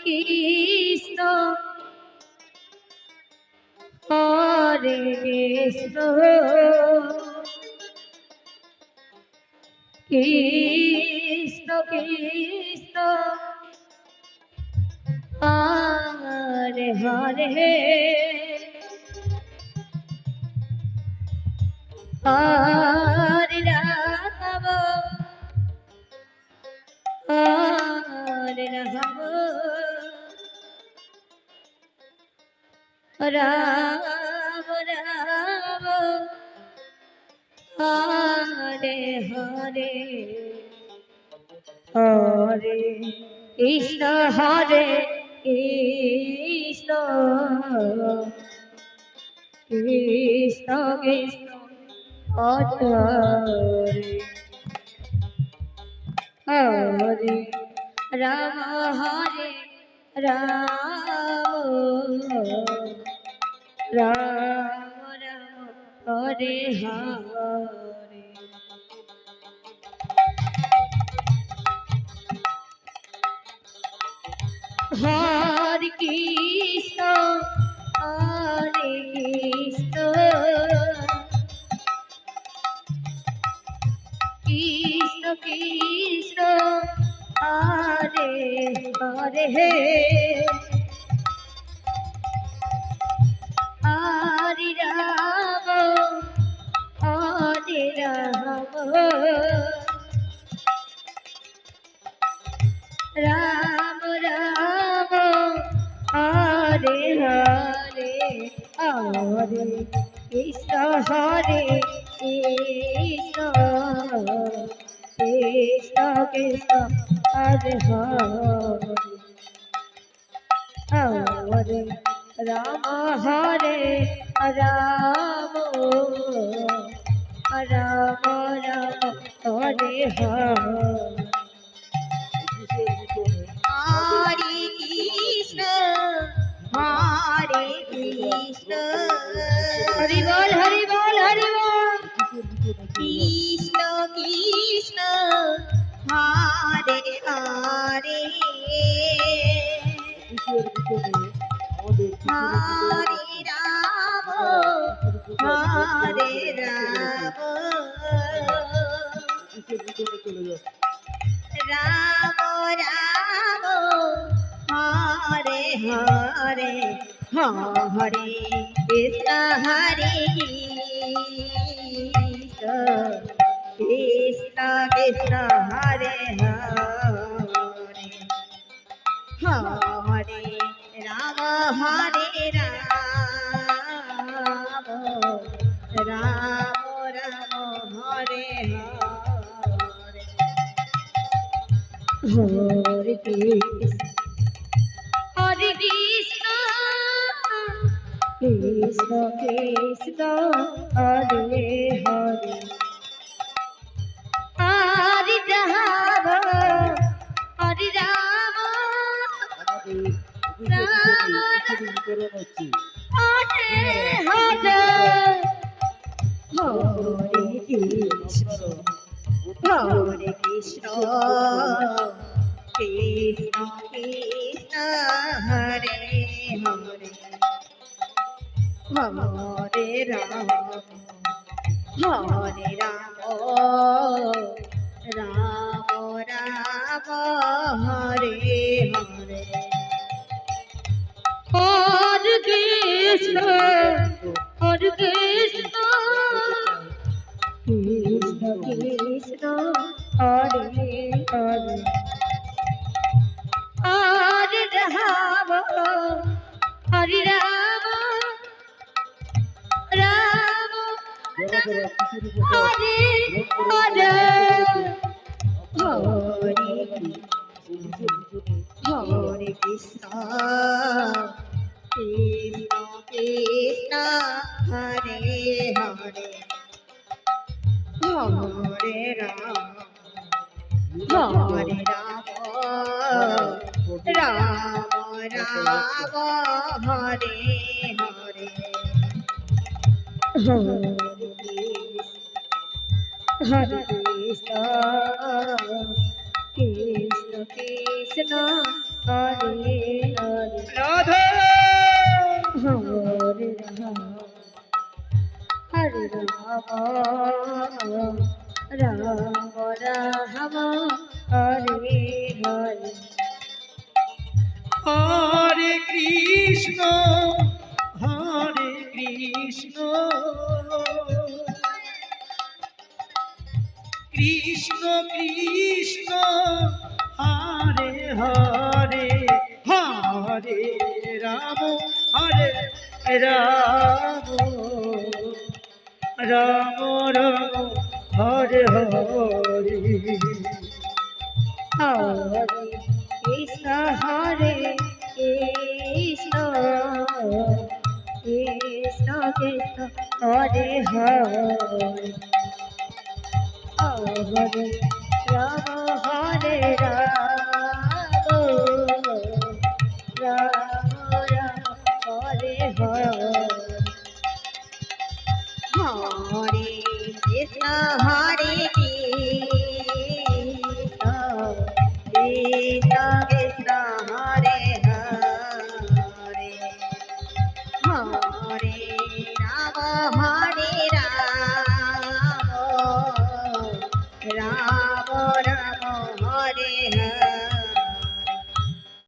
কৃষ্ণ হরে কৃষ্ণ কৃষ্ণ কৃষ্ণ হরে হরে হরে রাম হরে রাম রাম রাম হরে হরে হরে কৃষ্ণ হরে কৃষ্ণ কৃষ্ণ কৃষ্ণ হরে হরে রাম হরে রাম রাম রাম হরে হরে হরে কৃষ্ণ হরে কৃষ্ণ কৃষ্ণ কৃষ্ণ হরে হরে হরে রাম হরে রাম রাম রাম হরে হরে হরে কৃষ্ণ হরে কৃষ্ণ কৃষ্ণ কৃষ্ণ হরে হরে হরে রাম হরে রাম রাম রাম হরে হরে हरे कृष्ण हरे कृष्ण हरि बोल हरि बोल हरि बोल कृष्ण कृष्ण हरे हरे हरे राम हरे राम राम राम हरे हरे हरे कृष्ण हरे कृष्ण कृष्ण हरे हरे हरे राम हरे राम राम राम हरे हरे हरे कृष्ण हरे कृष्ण कृष्ण कृष्ण हरे हरे हरे राम हरे राम राम हरे हरे हरे कृष्ण हरे कृष्ण कृष्ण कृष्ण हरे हरे हरे राम राम राम हरे हरे हरे कृष्ण हरे कृष्ण कृष्ण कृष्ण हरे हरे हरे राम हरे राम राम हरे हरे हरे कृष्ण कृष्ण कृष्ण हरे हरे हरे राम राम राम हरे हरे हरे कृष्ण कृष्ण कृष्ण হরে হরে রাধা হরে রাম হরে রাম রাম রাম হরে হরে হরে কৃষ্ণ হরে কৃষ্ণ কৃষ্ণ কৃষ্ণ হরে হরে হরে রাম হরে রাম রাম রাম হরে হরে হরে কৃষ্ণ হরে কৃষ্ণ কৃষ্ণ কৃষ্ণ হরে হরে হরে রাম হরে রাম রাম রাম হরে হরে হরে কৃষ্ণ হরে কৃষ্ণ